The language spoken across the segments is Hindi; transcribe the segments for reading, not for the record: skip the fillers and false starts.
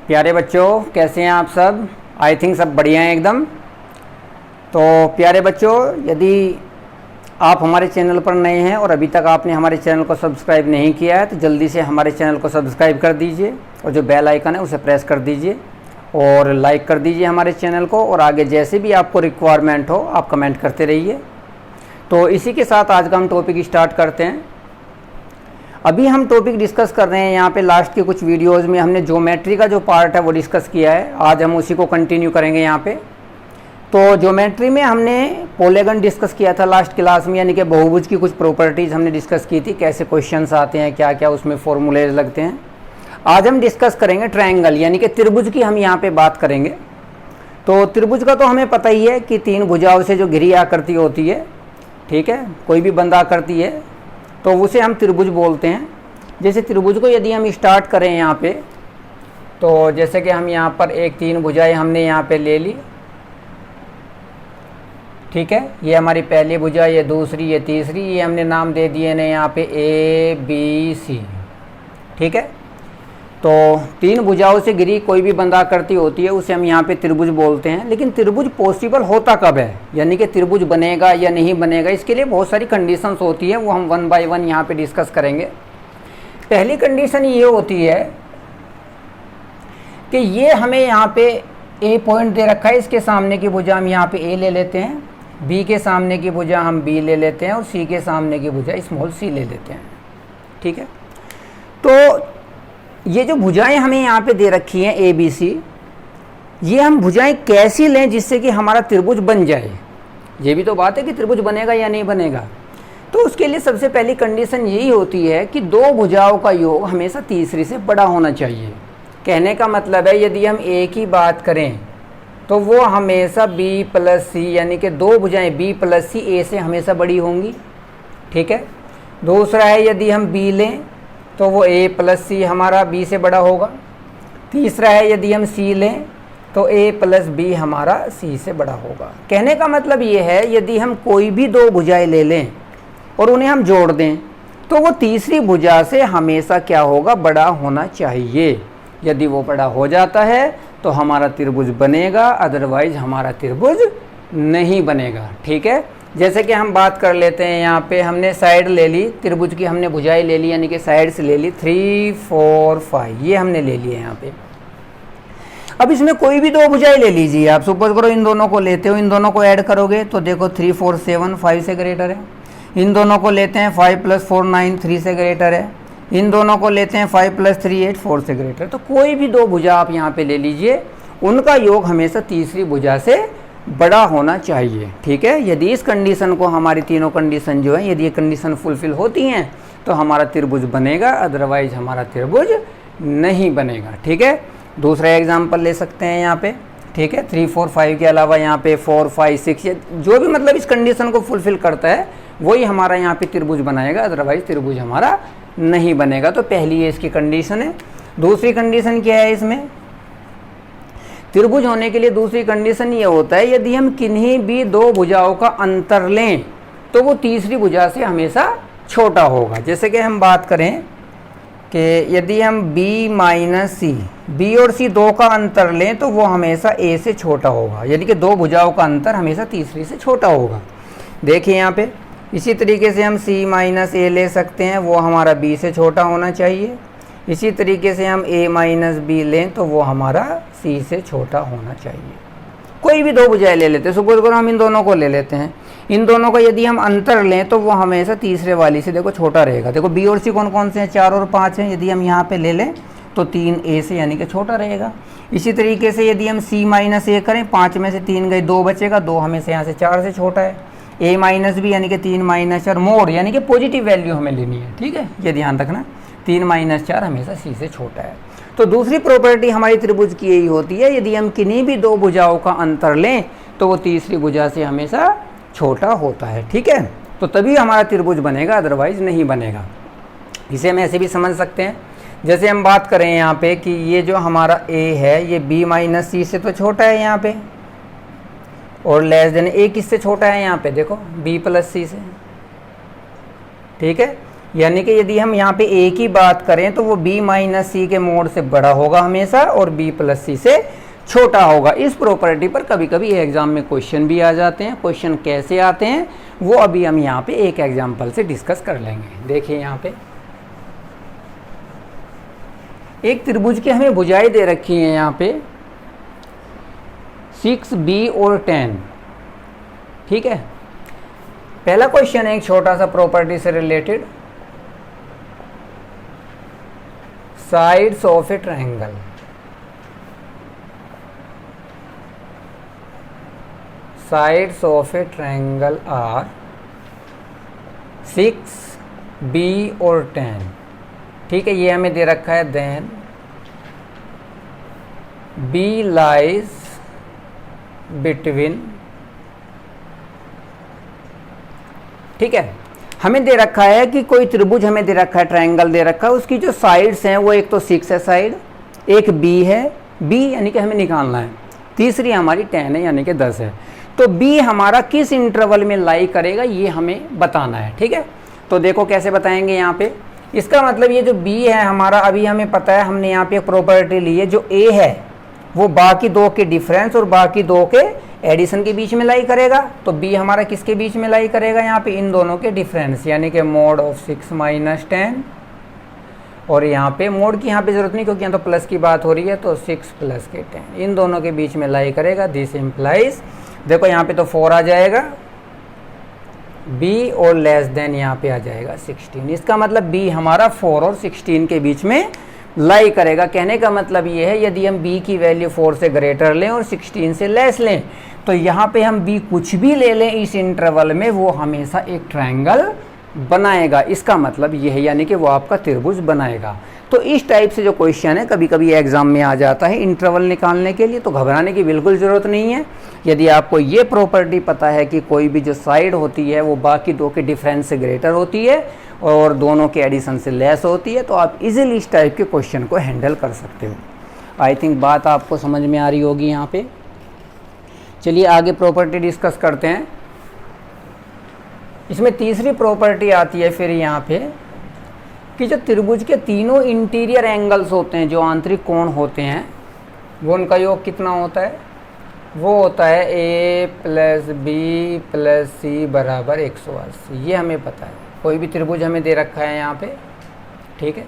प्यारे बच्चों, कैसे हैं आप सब? आई थिंक सब बढ़िया हैं एकदम। तो प्यारे बच्चों, यदि आप हमारे चैनल पर नए हैं और अभी तक आपने हमारे चैनल को सब्सक्राइब नहीं किया है तो जल्दी से हमारे चैनल को सब्सक्राइब कर दीजिए और जो बेल आइकन है उसे प्रेस कर दीजिए और लाइक कर दीजिए हमारे चैनल को। और आगे जैसे भी आपको रिक्वायरमेंट हो आप कमेंट करते रहिए। तो इसी के साथ आज का हम टॉपिक स्टार्ट करते हैं। अभी हम टॉपिक डिस्कस कर रहे हैं यहाँ पे। लास्ट के कुछ वीडियोज़ में हमने ज्योमेट्री का जो पार्ट है वो डिस्कस किया है, आज हम उसी को कंटिन्यू करेंगे यहाँ पे। तो ज्योमेट्री में हमने पॉलीगन डिस्कस किया था लास्ट क्लास में, यानी कि बहुभुज की कुछ प्रॉपर्टीज़ हमने डिस्कस की थी, कैसे क्वेश्चंस आते हैं, क्या क्या उसमें फॉर्मूलेज लगते हैं। आज हम डिस्कस करेंगे ट्रायंगल यानी कि त्रिभुज की हम यहाँ पे बात करेंगे। तो त्रिभुज का तो हमें पता ही है कि तीन भुजाओं से जो घिरी आकृति होती है, ठीक है, कोई भी बंद आकृति है तो उसे हम त्रिभुज बोलते हैं। जैसे त्रिभुज को यदि हम स्टार्ट करें यहाँ पे, तो जैसे कि हम यहाँ पर एक तीन भुजाएं हमने यहाँ पे ले ली, ठीक है, ये हमारी पहली भुजा, ये दूसरी, ये तीसरी, ये हमने नाम दे दिए ना यहाँ पे ए बी सी, ठीक है। तो तीन भुजाओं से घिरी कोई भी बंधाकृति होती है उसे हम यहाँ पे त्रिभुज बोलते हैं। लेकिन त्रिभुज पॉसिबल होता कब है, यानी कि त्रिभुज बनेगा या नहीं बनेगा, इसके लिए बहुत सारी कंडीशंस होती है, वो हम वन बाय वन यहाँ पे डिस्कस करेंगे। पहली कंडीशन ये होती है कि ये हमें यहाँ पे ए पॉइंट दे रखा है, इसके सामने की भुजा हम यहाँ पे ए ले लेते हैं, बी के सामने की भुजा हम बी ले लेते हैं और सी के सामने की भुजा स्मॉल सी ले लेते हैं, ठीक है। तो ये जो भुजाएं हमें यहाँ पे दे रखी हैं ए बी सी, ये हम भुजाएं कैसी लें जिससे कि हमारा त्रिभुज बन जाए। ये भी तो बात है कि त्रिभुज बनेगा या नहीं बनेगा। तो उसके लिए सबसे पहली कंडीशन यही होती है कि दो भुजाओं का योग हमेशा तीसरी से बड़ा होना चाहिए। कहने का मतलब है यदि हम ए की बात करें तो वो हमेशा बी प्लस सी, यानी कि दो भुजाएं बी प्लस सी ए से हमेशा बड़ी होंगी, ठीक है। दूसरा है यदि हम बी लें तो वो ए प्लस सी हमारा बी से बड़ा होगा। तीसरा है यदि हम सी लें तो ए प्लस बी हमारा सी से बड़ा होगा। कहने का मतलब ये है यदि हम कोई भी दो भुजाएं ले लें और उन्हें हम जोड़ दें तो वो तीसरी भुजा से हमेशा क्या होगा, बड़ा होना चाहिए। यदि वो बड़ा हो जाता है तो हमारा त्रिभुज बनेगा, अदरवाइज हमारा त्रिभुज नहीं बनेगा, ठीक है। जैसे कि हम बात कर लेते हैं, यहाँ पे हमने साइड ले ली, त्रिभुज की हमने भुजाएं ले ली, यानी कि साइड से ले ली 3 4 5, ये हमने ले लिए यहाँ पे। अब इसमें कोई भी दो भुजाएं ले लीजिए आप, सपोज करो इन दोनों को लेते हो, इन दोनों को ऐड करोगे तो देखो 3 4 7 5 से ग्रेटर है। इन दोनों को लेते हैं 5 + 4 9 3 से ग्रेटर है। इन दोनों को लेते हैं 5 + 3 8 4 से ग्रेटर। तो कोई भी दो भुजा आप यहाँ पे ले लीजिए, उनका योग हमेशा तीसरी भुजा से बड़ा होना चाहिए, ठीक है। यदि इस कंडीशन को, हमारी तीनों कंडीशन जो है, यदि ये कंडीशन फुलफिल होती हैं तो हमारा त्रिभुज बनेगा, अदरवाइज हमारा त्रिभुज नहीं बनेगा, ठीक है। दूसरा एग्जाम्पल ले सकते हैं यहाँ पे, ठीक है। 3 4 5 के अलावा यहाँ पे 4 5 6, जो भी मतलब इस कंडीशन को फुलफिल करता है वही हमारा यहाँ पे त्रिभुज बनाएगा, अदरवाइज त्रिभुज हमारा नहीं बनेगा। तो पहली ये इसकी कंडीशन है। दूसरी कंडीशन क्या है इसमें, त्रिभुज होने के लिए दूसरी कंडीशन ये होता है यदि हम किन्हीं भी दो भुजाओं का अंतर लें तो वो तीसरी भुजा से हमेशा छोटा होगा। जैसे कि हम बात करें कि यदि हम b - c, b और c दो का अंतर लें तो वो हमेशा a से छोटा होगा, यानी कि दो भुजाओं का अंतर हमेशा तीसरी से छोटा होगा। देखिए यहाँ पे इसी तरीके से हम c - a ले सकते हैं, वो हमारा b से छोटा होना चाहिए। इसी तरीके से हम a - b लें तो वो हमारा c से छोटा होना चाहिए। कोई भी दो भुजाएं ले लेते हैं, सपोज करो हम इन दोनों को ले लेते हैं, इन दोनों का यदि हम अंतर लें तो वो हमेशा तीसरे वाली से देखो छोटा रहेगा। देखो b और c कौन कौन से हैं, 4 और 5 हैं, यदि हम यहाँ पे ले लें तो 3 a से यानी कि छोटा रहेगा। इसी तरीके से यदि हम c - a करें, 5 में से 3 गए, 2 बचेगा, 2 हमेशा यहाँ से 4 से छोटा है। a - b यानी कि 3 - 4 मोर, यानी कि पॉजिटिव वैल्यू हमें लेनी है, ठीक है, ये ध्यान रखना, 3 - 4 हमेशा c से छोटा है। तो दूसरी प्रॉपर्टी हमारी त्रिभुज की यही होती है, यदि हम किन्हीं भी दो भुजाओं का अंतर लें तो वो तीसरी भुजा से हमेशा छोटा होता है, ठीक है। तो तभी हमारा त्रिभुज बनेगा, अदरवाइज नहीं बनेगा। इसे हम ऐसे भी समझ सकते हैं, जैसे हम बात करें यहाँ पे कि ये जो हमारा a है ये b - c से तो छोटा है यहाँ पे, और लेस देन a किससे छोटा है यहाँ पे, देखो b + c से, ठीक है। यानी कि यदि हम यहाँ पे ए की बात करें तो वो b माइनस सी के मोड से बड़ा होगा हमेशा और b प्लस सी से छोटा होगा। इस प्रॉपर्टी पर कभी कभी एग्जाम में क्वेश्चन भी आ जाते हैं। क्वेश्चन कैसे आते हैं वो अभी हम यहाँ पे एक एग्जाम्पल से डिस्कस कर लेंगे। देखिए यहाँ पे एक त्रिभुज की हमें भुजाएं दे रखी हैं यहाँ पे 6b और 10, ठीक है। पहला क्वेश्चन है एक छोटा सा प्रॉपर्टी से related, sides of a triangle. Sides of a triangle are 6b और 10, ठीक है। ये हमें दे रखा है देन b लाइज बिटवीन, ठीक है। हमें दे रखा है कि कोई त्रिभुज हमें दे रखा है, ट्रायंगल दे रखा है, उसकी जो साइड्स हैं वो एक तो 6 है साइड, एक b है, b यानी कि हमें निकालना है, तीसरी हमारी 10 है यानी कि 10 है। तो b हमारा किस इंटरवल में लाई करेगा ये हमें बताना है, ठीक है। तो देखो कैसे बताएंगे यहाँ पे। इसका मतलब ये जो b है हमारा, अभी हमें पता है, हमने यहाँ पे एक प्रॉपर्टी ली है, जो a है वो बाकी दो के डिफरेंस और बाकी दो के एडिशन के बीच में लाई करेगा। तो b हमारा किसके बीच में लाई करेगा, यहाँ पे इन दोनों के डिफरेंस, यानी कि मोड ऑफ 6 माइनस 10, और यहाँ पे मोड की यहाँ पे जरूरत नहीं क्योंकि यहाँ तो प्लस की बात हो रही है, तो 6 प्लस के 10 इन दोनों के बीच में लाई करेगा। दिस इम्प्लाइज, देखो यहाँ पे तो 4 आ जाएगा b और लेस देन यहाँ पे आ जाएगा 16। इसका मतलब b हमारा 4 और 16 के बीच में लाई करेगा। कहने का मतलब ये है यदि हम b की वैल्यू 4 से ग्रेटर लें और 16 से लेस लें तो यहाँ पे हम b कुछ भी ले लें इस इंटरवल में वो हमेशा एक ट्रायंगल बनाएगा। इसका मतलब ये है यानी कि वो आपका त्रिभुज बनाएगा। तो इस टाइप से जो क्वेश्चन है कभी कभी एग्जाम में आ जाता है इंटरवल निकालने के लिए, तो घबराने की बिल्कुल ज़रूरत नहीं है। यदि आपको ये प्रॉपर्टी पता है कि कोई भी जो साइड होती है वो बाकी दो के डिफरेंस से ग्रेटर होती है और दोनों के एडिशन से लेस होती है, तो आप इजीली इस टाइप के क्वेश्चन को हैंडल कर सकते हो। आई थिंक बात आपको समझ में आ रही होगी यहाँ पे। चलिए आगे प्रॉपर्टी डिस्कस करते हैं। इसमें तीसरी प्रॉपर्टी आती है फिर यहाँ पे कि जो त्रिभुज के तीनों इंटीरियर एंगल्स होते हैं, जो आंतरिक कोण होते हैं, वो उनका योग कितना होता है, वो होता है a प्लस बी प्लस सी बराबर 180। ये हमें पता है। कोई भी त्रिभुज हमें दे रखा है यहाँ पे, ठीक है।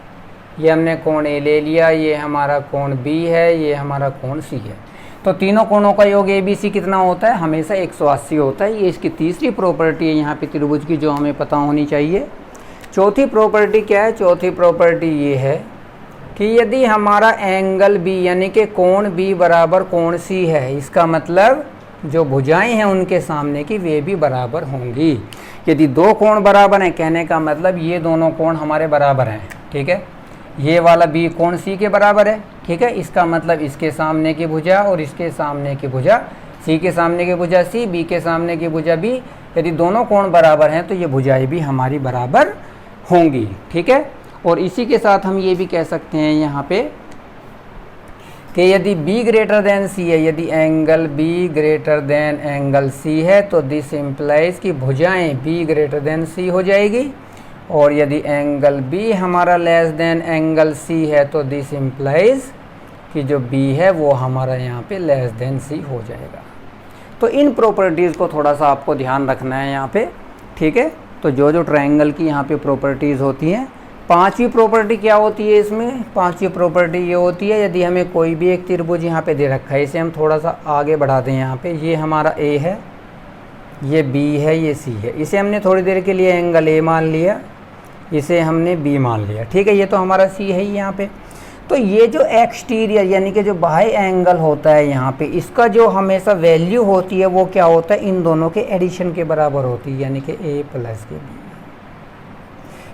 ये हमने कोण a ले लिया, ये हमारा कोण b है, ये हमारा कोण c है। तो तीनों कोणों का योग ए बी सी कितना होता है, हमेशा 180 होता है। ये इसकी तीसरी प्रॉपर्टी है यहाँ पे त्रिभुज की, जो हमें पता होनी चाहिए। चौथी प्रॉपर्टी क्या है, चौथी प्रॉपर्टी ये है कि यदि हमारा एंगल b यानी कि कोण b बराबर कोण c है, इसका मतलब जो भुजाएं हैं उनके सामने की वे भी बराबर होंगी। यदि दो कोण बराबर हैं, कहने का मतलब ये दोनों कोण हमारे बराबर हैं, ठीक है। ये वाला b कोण c के बराबर है, ठीक है। इसका मतलब इसके सामने की भुजा और इसके सामने की भुजा, c के सामने की भुजा c, b के सामने की भुजा b, यदि दोनों कोण बराबर हैं तो ये भुजाएं भी हमारी बराबर होंगी, ठीक है। और इसी के साथ हम ये भी कह सकते हैं यहाँ पे कि यदि b ग्रेटर देन c है, यदि angle b greater than angle c है, तो दिस इम्प्लाइज कि भुजाएं b ग्रेटर देन c हो जाएगी। और यदि एंगल b हमारा लेस देन एंगल c है, तो दिस इम्प्लाइज कि जो b है वो हमारा यहाँ पे लेस देन c हो जाएगा। तो इन प्रॉपर्टीज़ को थोड़ा सा आपको ध्यान रखना है यहाँ पे, ठीक है। तो जो जो ट्रायंगल की यहाँ पे प्रॉपर्टीज़ होती हैं, पांचवी प्रॉपर्टी क्या होती है इसमें, पांचवी प्रॉपर्टी ये होती है यदि हमें कोई भी एक त्रिभुज यहाँ पे दे रखा है, इसे हम थोड़ा सा आगे बढ़ा दें। यहाँ पे ये हमारा a है, ये b है, ये c है। इसे हमने थोड़ी देर के लिए एंगल a मान लिया, इसे हमने b मान लिया, ठीक है। ये तो हमारा c है ही यहाँ पे। तो ये जो एक्सटीरियर यानी कि जो बाह्य एंगल होता है यहाँ पे, इसका जो हमेशा वैल्यू होती है वो क्या होता है, इन दोनों के एडिशन के बराबर होती है, यानी कि a प्लस के b।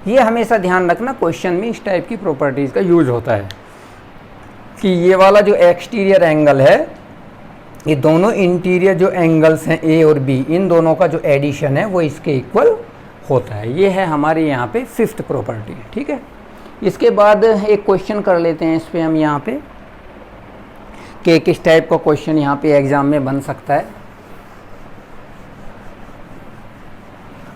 ये हमेशा ध्यान रखना, क्वेश्चन में इस टाइप की प्रॉपर्टीज़ का यूज होता है कि ये वाला जो एक्सटीरियर एंगल है, ये दोनों इंटीरियर जो एंगल्स हैं a और b, इन दोनों का जो एडिशन है वो इसके इक्वल होता है। ये है हमारे यहाँ पे फिफ्थ प्रॉपर्टी, ठीक है। इसके बाद एक क्वेश्चन कर लेते हैं इस पे हम यहाँ पे कि किस टाइप का क्वेश्चन यहाँ पे एग्जाम में बन सकता है।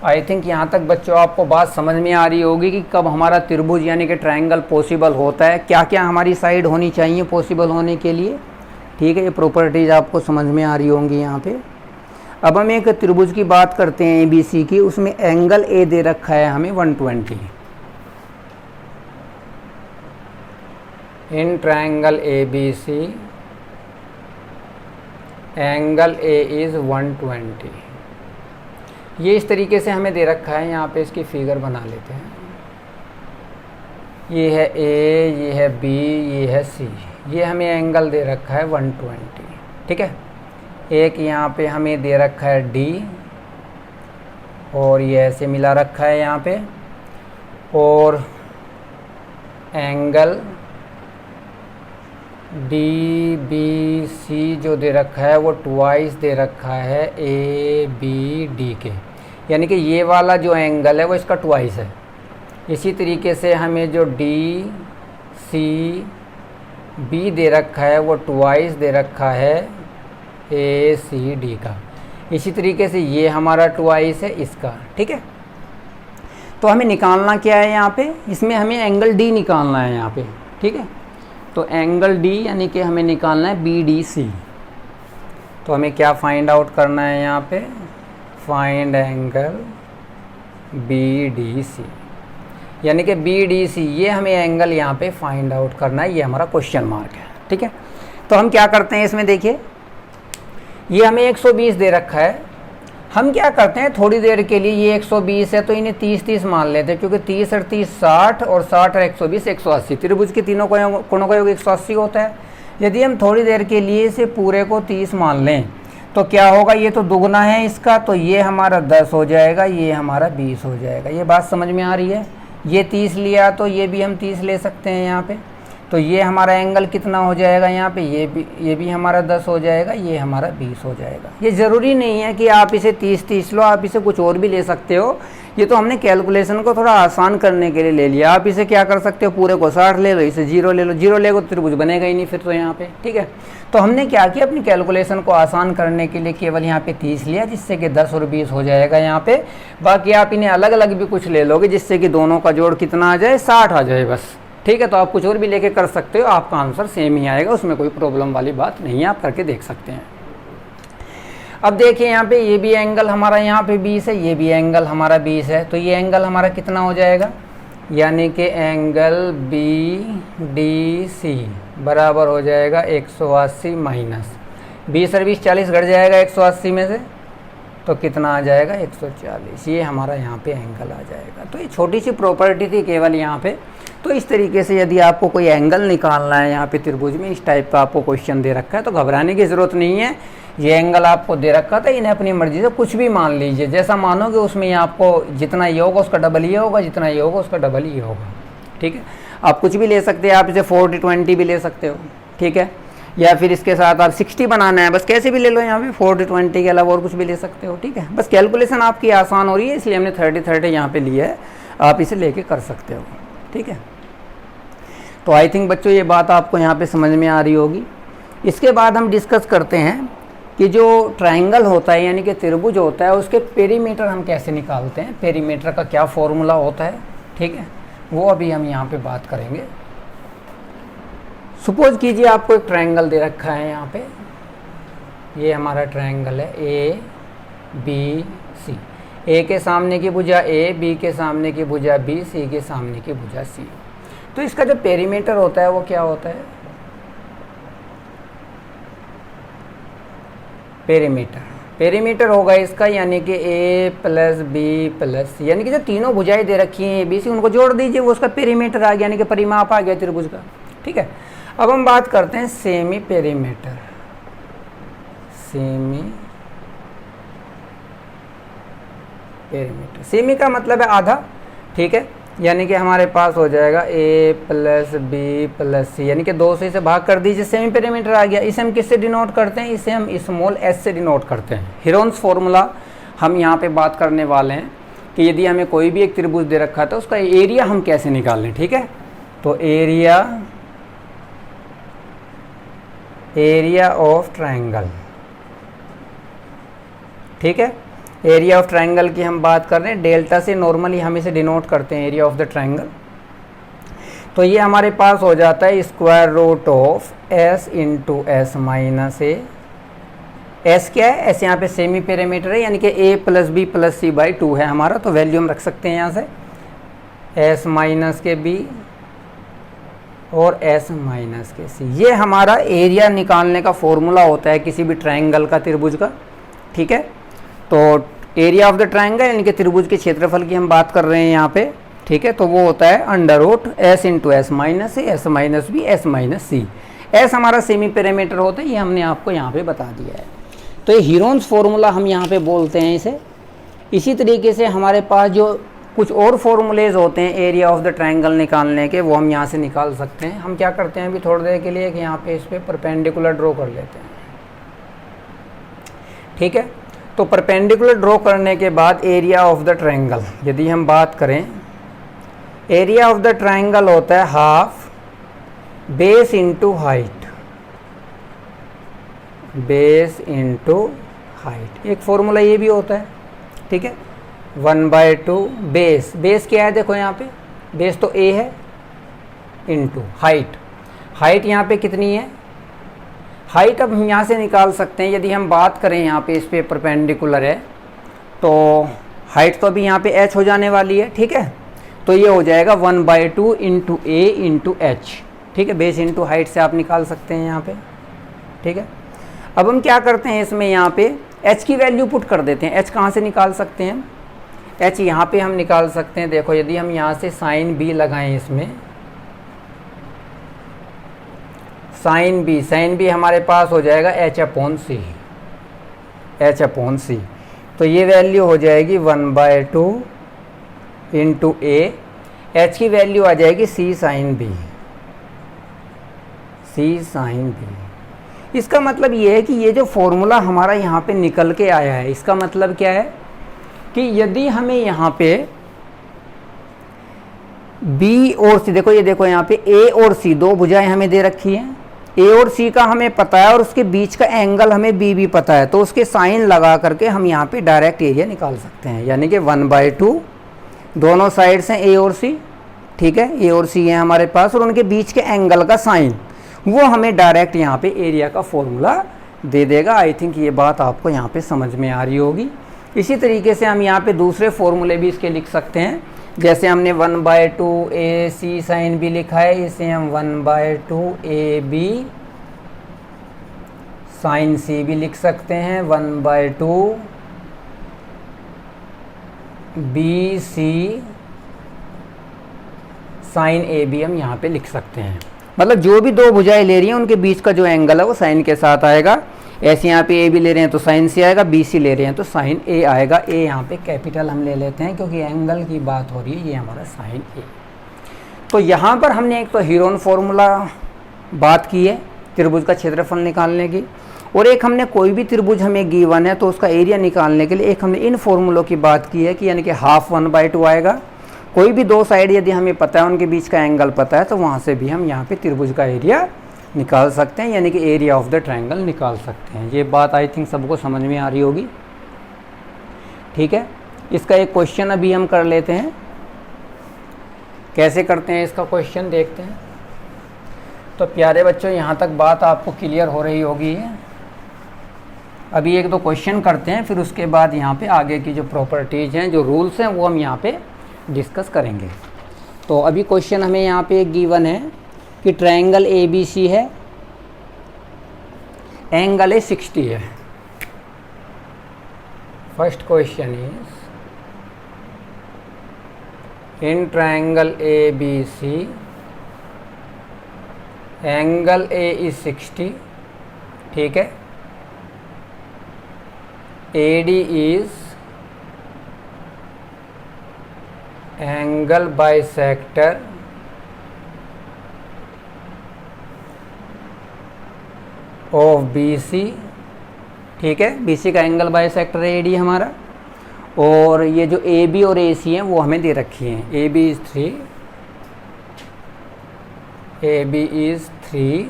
आई थिंक यहाँ तक बच्चों आपको बात समझ में आ रही होगी कि कब हमारा त्रिभुज यानी कि ट्रायंगल पॉसिबल होता है, क्या क्या हमारी साइड होनी चाहिए पॉसिबल होने के लिए। ठीक है, ये प्रॉपर्टीज़ आपको समझ में आ रही होंगी यहाँ पे। अब हम एक त्रिभुज की बात करते हैं ABC की, उसमें एंगल A दे रखा है हमें 120। In triangle ABC angle A is 120। ये इस तरीके से हमें दे रखा है, यहाँ पे इसकी फिगर बना लेते हैं। ये है A, ये है B, ये है C, ये हमें एंगल दे रखा है 120। ठीक है, एक यहाँ पे हमें दे रखा है D और ये ऐसे मिला रखा है यहाँ पे, और एंगल DBC जो दे रखा है वो ट्वाइस दे रखा है ABD के, यानी कि ये वाला जो एंगल है वो इसका ट्वाइस है। इसी तरीके से हमें जो DCB दे रखा है वो ट्वाइस दे रखा है ACD का। इसी तरीके से ये हमारा ट्वाइस है इसका। ठीक है, तो हमें निकालना क्या है यहाँ पे, इसमें हमें एंगल D निकालना है यहाँ पे। ठीक है, तो एंगल D यानी कि हमें निकालना है BDC। तो हमें क्या फाइंड आउट करना है यहाँ पे, फाइंड एंगल BDC, यानी कि BDC ये हमें एंगल यहाँ पे फाइंड आउट करना है, ये हमारा क्वेश्चन मार्क है। ठीक है, तो हम क्या करते हैं इसमें, देखिए ये हमें 120 दे रखा है। हम क्या करते हैं, थोड़ी देर के लिए ये 120 है तो इन्हें 30-30 मान लेते हैं, क्योंकि 30 और 30 60 और 60 और 120 180। त्रिभुज के तीनों कोणों का योग 180 होता है। यदि हम थोड़ी देर के लिए इसे पूरे को 30 मान लें तो क्या होगा, ये तो दुगना है इसका, तो ये हमारा 10 हो जाएगा, ये हमारा 20 हो जाएगा। ये बात समझ में आ रही है। ये 30 लिया तो ये भी हम 30 ले सकते हैं यहाँ पे, तो ये हमारा एंगल कितना हो जाएगा यहाँ पे, ये भी हमारा 10 हो जाएगा, ये हमारा 20 हो जाएगा। ये ज़रूरी नहीं है कि आप इसे 30-30 लो, आप इसे कुछ और भी ले सकते हो। ये तो हमने कैलकुलेशन को थोड़ा आसान करने के लिए ले लिया। आप इसे क्या कर सकते हो, पूरे को 60 ले लो, इसे 0 ले लो, 0 लेगो तो त्रिभुज बनेगा ही नहीं फिर तो यहाँ पे। ठीक है, तो हमने क्या किया, अपनी कैलकुलेशन को आसान करने के लिए केवल यहाँ पे 30 लिया, जिससे कि 10 और 20 हो जाएगा यहाँ पे। बाकी आप इन्हें अलग अलग भी कुछ ले लोगे, जिससे कि दोनों का जोड़ कितना आ जाए, 60 आ जाए बस। ठीक है, तो आप कुछ और भी लेके कर सकते हो, आपका आंसर सेम ही आएगा, उसमें कोई प्रॉब्लम वाली बात नहीं है, आप करके देख सकते हैं। अब देखिए यहाँ पे ये भी एंगल हमारा यहाँ पे 20 है, ये भी एंगल हमारा 20 है, तो ये एंगल हमारा कितना हो जाएगा, यानी कि एंगल BDC बराबर हो जाएगा 180 माइनस 20 और 20 40 घट जाएगा 180 में से, तो कितना आ जाएगा 140। ये हमारा यहाँ पे एंगल आ जाएगा। तो ये छोटी सी प्रॉपर्टी थी केवल यहाँ पे। तो इस तरीके से यदि आपको कोई एंगल निकालना है यहाँ पे त्रिभुज में, इस टाइप का आपको क्वेश्चन दे रखा है, तो घबराने की ज़रूरत नहीं है। ये एंगल आपको दे रखा था, इन्हें अपनी मर्जी से कुछ भी मान लीजिए, जैसा मानोगे उसमें आपको जितना ये होगा उसका डबल ये होगा, जितना ये होगा उसका डबल ये होगा। ठीक है, आप कुछ भी ले सकते हैं, आप इसे 40-20 भी ले सकते हो। ठीक है, या फिर इसके साथ आप 60 बनाना है, बस कैसे भी ले लो, यहाँ पे 40-20 के अलावा और कुछ भी ले सकते हो। ठीक है, बस कैलकुलेशन आपकी आसान हो रही है, इसलिए हमने 30-30 यहाँ पे लिया है, आप इसे लेके कर सकते हो। ठीक है, तो आई थिंक बच्चों ये बात आपको यहाँ पे समझ में आ रही होगी। इसके बाद हम डिस्कस करते हैं कि जो ट्रायंगल होता है यानी कि त्रिभुज होता है, उसके पेरीमीटर हम कैसे निकालते हैं, पेरीमीटर का क्या फॉर्मूला होता है। ठीक है, वो अभी हम यहाँ पे बात करेंगे। सपोज कीजिए आपको एक ट्रायंगल दे रखा है यहाँ पे, ये हमारा ट्रायंगल है ABC। ए के सामने की भुजा A, B के सामने की भुजा B, C के सामने की भुजा C। तो इसका जो पेरीमीटर होता है वो क्या होता है, पेरीमीटर होगा इसका, यानी कि A + B + C, यानी कि जो तीनों भुजाएं दे रखी हैं ABC, उनको जोड़ दीजिए, वो उसका पेरीमीटर आ गया, यानी कि परिमाप आ गया त्रिभुज का। ठीक है, अब हम बात करते हैं सेमी पेरीमीटर। सेमी का मतलब है आधा। ठीक है, यानी कि हमारे पास हो जाएगा A + B + C, यानी कि 2 से इसे भाग कर दीजिए, सेमी पेरीमीटर आ गया। इसे हम किससे डिनोट करते हैं, इसे हम स्मॉल s से डिनोट करते हैं। हीरोन्स फॉर्मूला हम यहाँ पे बात करने वाले हैं कि यदि हमें कोई भी एक त्रिभुज दे रखा था, उसका एरिया हम कैसे निकालें। ठीक है, तो एरिया ऑफ ट्रायंगल। ठीक है, एरिया ऑफ ट्राइंगल की हम बात कर रहे हैं, डेल्टा से नॉर्मली हम इसे डिनोट करते हैं एरिया ऑफ द ट्राइंगल। तो ये हमारे पास हो जाता है square root of S into S minus A. S क्या है, एस यहाँ पे सेमी पैरामीटर है, यानी कि A plus B plus C by 2 है हमारा, तो वैल्यू हम रख सकते हैं यहाँ से एस माइनस के बी और एस माइनस के सी। ये हमारा एरिया निकालने का फॉर्मूला होता है किसी भी ट्राइंगल का, त्रिभुज का। ठीक है, तो एरिया ऑफ द ट्राइंगल यानी कि त्रिभुज के क्षेत्रफल की हम बात कर रहे हैं यहाँ पे। ठीक है, तो वो होता है under root S into S minus A, S minus B, S minus C. S हमारा सेमी पैरामीटर होता है, ये हमने आपको यहाँ पे बता दिया है। तो ये हीरोन्स फॉर्मूला हम यहाँ पे बोलते हैं इसे। इसी तरीके से हमारे पास जो कुछ और फॉर्मूलेज होते हैं एरिया ऑफ द ट्राइंगल निकालने के, वो हम यहाँ से निकाल सकते हैं। हम क्या करते हैं अभी थोड़ी देर के लिए कि यहाँ पे इस पर परपेंडिकुलर ड्रॉ कर लेते हैं। ठीक है, तो परपेंडिकुलर ड्रॉ करने के बाद एरिया ऑफ द ट्राइंगल यदि हम बात करें, एरिया ऑफ द ट्राइंगल होता है half base into height, base into height. एक फॉर्मूला ये भी होता है। ठीक है, 1/2 बेस, बेस क्या है देखो यहाँ पे, बेस तो ए है, इंटू हाइट। हाइट यहाँ पे कितनी है, हाइट अब हम यहाँ से निकाल सकते हैं। यदि हम बात करें यहाँ पे इस पे परपेंडिकुलर है, तो हाइट तो अभी यहाँ पे h हो जाने वाली है। ठीक है, तो ये हो जाएगा 1/2 इंटू ए इंटू एच। ठीक है, बेस इंटू हाइट से आप निकाल सकते हैं यहाँ पे। ठीक है, अब हम क्या करते हैं इसमें यहाँ पे h की वैल्यू पुट कर देते हैं। h कहाँ से निकाल सकते हैं, h यहाँ पे हम निकाल सकते हैं। देखो यदि हम यहाँ से साइन b लगाएं इसमें, साइन b हमारे पास हो जाएगा h/c, h/c। तो ये वैल्यू हो जाएगी 1/2 इंटू ए, h की वैल्यू आ जाएगी c sine b, c sine b। इसका मतलब ये है कि ये जो फॉर्मूला हमारा यहाँ पे निकल के आया है, इसका मतलब क्या है कि यदि हमें यहाँ पे B और C, देखो ये देखो यहाँ पे A और C दो भुजाएं हमें दे रखी हैं। A और C का हमें पता है और उसके बीच का एंगल हमें B भी पता है, तो उसके साइन लगा करके हम यहाँ पे डायरेक्ट एरिया निकाल सकते हैं। यानी कि 1/2 दोनों साइड्स हैं A और C। ठीक है, A और C है हमारे पास, और उनके बीच के एंगल का साइन वो हमें डायरेक्ट यहाँ पे एरिया का फॉर्मूला दे देगा। आई थिंक ये बात आपको यहाँ पे समझ में आ रही होगी। इसी तरीके से हम यहाँ पे दूसरे फॉर्मूले भी इसके लिख सकते हैं। जैसे हमने 1/2 ए सी साइन बी लिखा है, इसे हम 1/2 ए बी साइन सी भी लिख सकते हैं, 1/2 B C sine A B हम यहाँ पे लिख सकते हैं। मतलब जो भी दो भुजाएं ले रही हैं उनके बीच का जो एंगल है वो साइन के साथ आएगा। ऐसे यहाँ पे ए भी ले रहे हैं तो साइन सी आएगा, बी सी ले रहे हैं तो साइन ए आएगा। ए यहाँ पे कैपिटल हम ले लेते हैं क्योंकि एंगल की बात हो रही है, ये हमारा साइन ए। तो यहाँ पर हमने एक तो हीरोन फॉर्मूला बात की है त्रिभुज का क्षेत्रफल निकालने की, और एक हमने कोई भी त्रिभुज हमें गिवन है तो उसका एरिया निकालने के लिए एक हमने इन फॉर्मूलों की बात की है कि यानी कि हाफ 1/2 आएगा। कोई भी दो साइड यदि हमें पता है, उनके बीच का एंगल पता है, तो वहाँ से भी हम यहाँ पे त्रिभुज का एरिया निकाल सकते हैं, यानी कि एरिया ऑफ द ट्रायंगल निकाल सकते हैं। ये बात आई थिंक सबको समझ में आ रही होगी। ठीक है, इसका एक क्वेश्चन अभी हम कर लेते हैं। कैसे करते हैं इसका क्वेश्चन देखते हैं। तो प्यारे बच्चों, यहाँ तक बात आपको क्लियर हो रही होगी। अभी एक दो क्वेश्चन करते हैं, फिर उसके बाद यहाँ पे आगे की जो प्रॉपर्टीज़ हैं, जो रूल्स हैं, वो हम यहाँ पे डिस्कस करेंगे। तो अभी क्वेश्चन हमें यहाँ पे एक गिवन है कि ट्रायंगल ABC है, एंगल है 60 है। First question is in triangle ABC angle A is 60। ठीक है, AD is angle bisector of BC। ठीक है, BC का एंगल बाइसेक्टर है AD हमारा, और ये जो AB और AC हैं वो हमें दे रखी हैं। AB is 3, AB is 3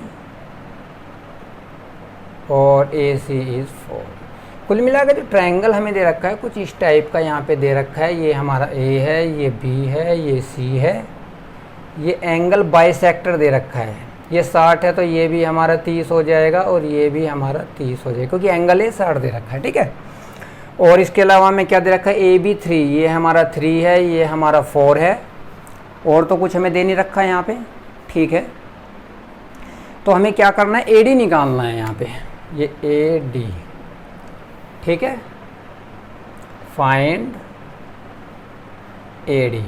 और AC is 4। कुल मिलाकर जो ट्रायंगल हमें दे रखा है कुछ इस टाइप का यहाँ पे दे रखा है। ये हमारा ए है, ये बी है, ये सी है, ये एंगल बाइसेक्टर दे रखा है। ये 60 है तो ये भी हमारा 30 हो जाएगा और ये भी हमारा 30 हो जाएगा क्योंकि एंगल ए 60 दे रखा है। ठीक है, और इसके अलावा हमें क्या दे रखा है, ए बी 3, ये हमारा 3 है, ये हमारा 4 है, और तो कुछ हमें दे नहीं रखा है यहाँ पे। ठीक है, तो हमें क्या करना है, ए डी निकालना है यहाँ पे, ये ए डी। ठीक है, फाइंड ए डी।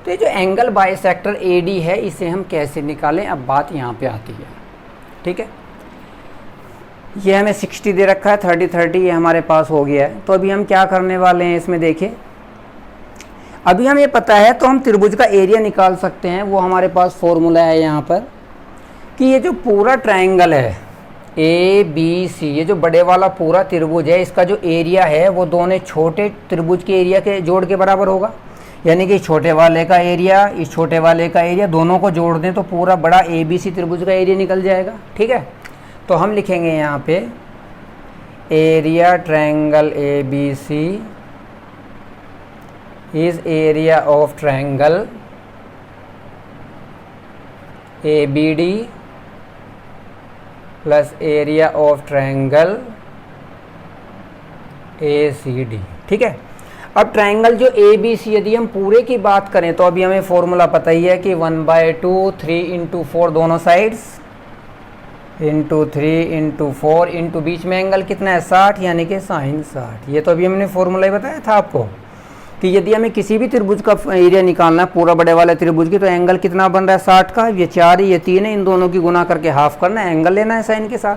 तो ये जो एंगल बाइसेक्टर ए डी है इसे हम कैसे निकालें, अब बात यहाँ पे आती है। ठीक है, ये हमें 60 दे रखा है, 30 ये हमारे पास हो गया है। तो अभी हम क्या करने वाले हैं इसमें देखिए, अभी हमें पता है तो हम त्रिभुज का एरिया निकाल सकते हैं। वो हमारे पास फॉर्मूला है यहाँ पर कि ये जो पूरा ट्रायंगल है ए बी सी, ये जो बड़े वाला पूरा त्रिभुज है, इसका जो एरिया है वो दोनों छोटे त्रिभुज के एरिया के जोड़ के बराबर होगा। यानी कि छोटे वाले का एरिया, इस छोटे वाले का एरिया, दोनों को जोड़ दें तो पूरा बड़ा ए बी सी त्रिभुज का एरिया निकल जाएगा। ठीक है, तो हम लिखेंगे यहाँ पे area triangle A B C is area of triangle A B D plus area of triangle A C D. ठीक है, अब ट्रायंगल जो ए बी सी यदि हम पूरे की बात करें तो अभी हमें फॉर्मूला पता ही है कि 1/2 3 × 4 दोनों साइड्स इंटू 3 × 4 इंटू बीच में एंगल कितना है 60, यानी कि sin 60। ये तो अभी हमने फॉर्मूला ही बताया था आपको कि यदि हमें किसी भी त्रिभुज का एरिया निकालना है पूरा बड़े वाले त्रिभुज की, तो एंगल कितना बन रहा है 60 का। ये 4 है, ये 3 है, इन दोनों की गुना करके हाफ करना है, एंगल लेना है साइन के साथ।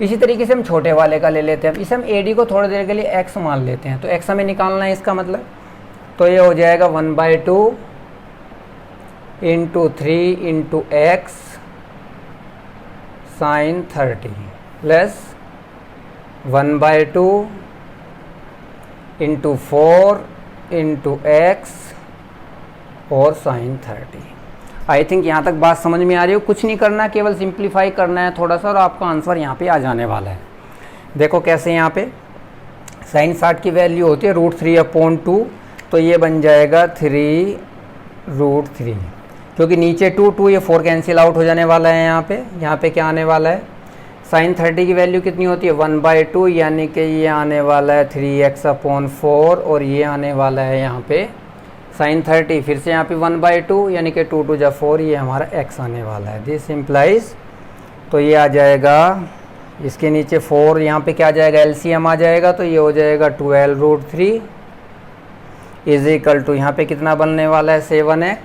इसी तरीके से हम छोटे वाले का ले लेते हैं। इसे हम ए डी को थोड़ी देर के लिए एक्स मान लेते हैं, तो एक्स हमें निकालना है इसका मतलब, तो ये हो जाएगा 1/2 into 3 into x sin 30 plus 1/2 into 4 into x और sin 30। आई थिंक यहाँ तक बात समझ में आ रही हो। कुछ नहीं करना, केवल सिंप्लीफाई करना है थोड़ा सा और आपका आंसर यहाँ पे आ जाने वाला है। देखो कैसे, यहाँ पे sin 60 की वैल्यू होती है √3/2, तो ये बन जाएगा 3√3, क्योंकि नीचे 2 ये 4 कैंसिल आउट हो जाने वाला है। यहाँ पे क्या आने वाला है, sin 30 की वैल्यू कितनी होती है 1/2, यानी कि ये आने वाला है 3x/4 और ये आने वाला है यहाँ पे sin 30, फिर से यहाँ पे 1/2 यानी कि 2 × 2 = 4, ये हमारा x आने वाला है। दिस इम्प्लाइज, तो ये आ जाएगा इसके नीचे 4, यहाँ पे क्या आ जाएगा LCM आ जाएगा, तो ये हो जाएगा 12√3 इज इक्वल टू यहाँ पे कितना बनने वाला है 7x,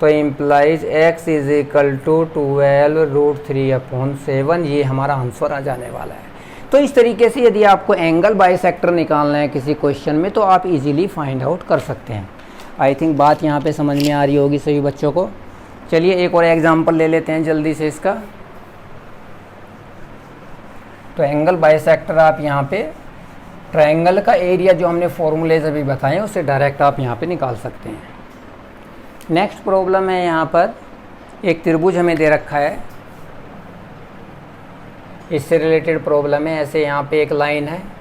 तो implies x is equal to 12√3/7। ये हमारा आंसर आ जाने वाला है। तो इस तरीके से यदि आपको एंगल बाइसेक्टर निकालना है किसी क्वेश्चन में तो आप इजीली फाइंड आउट कर सकते हैं। आई थिंक बात यहाँ पे समझ में आ रही होगी सभी बच्चों को। चलिए एक और एग्जांपल ले लेते हैं जल्दी से इसका। तो एंगल बाइसेक्टर आप यहाँ पे ट्रायंगल का एरिया जो हमने फॉर्मूलेज अभी बताए उससे डायरेक्ट आप यहाँ पे निकाल सकते हैं। नेक्स्ट प्रॉब्लम है, यहाँ पर एक त्रिभुज हमें दे रखा है, इससे रिलेटेड प्रॉब्लम है। ऐसे यहाँ पे एक लाइन है,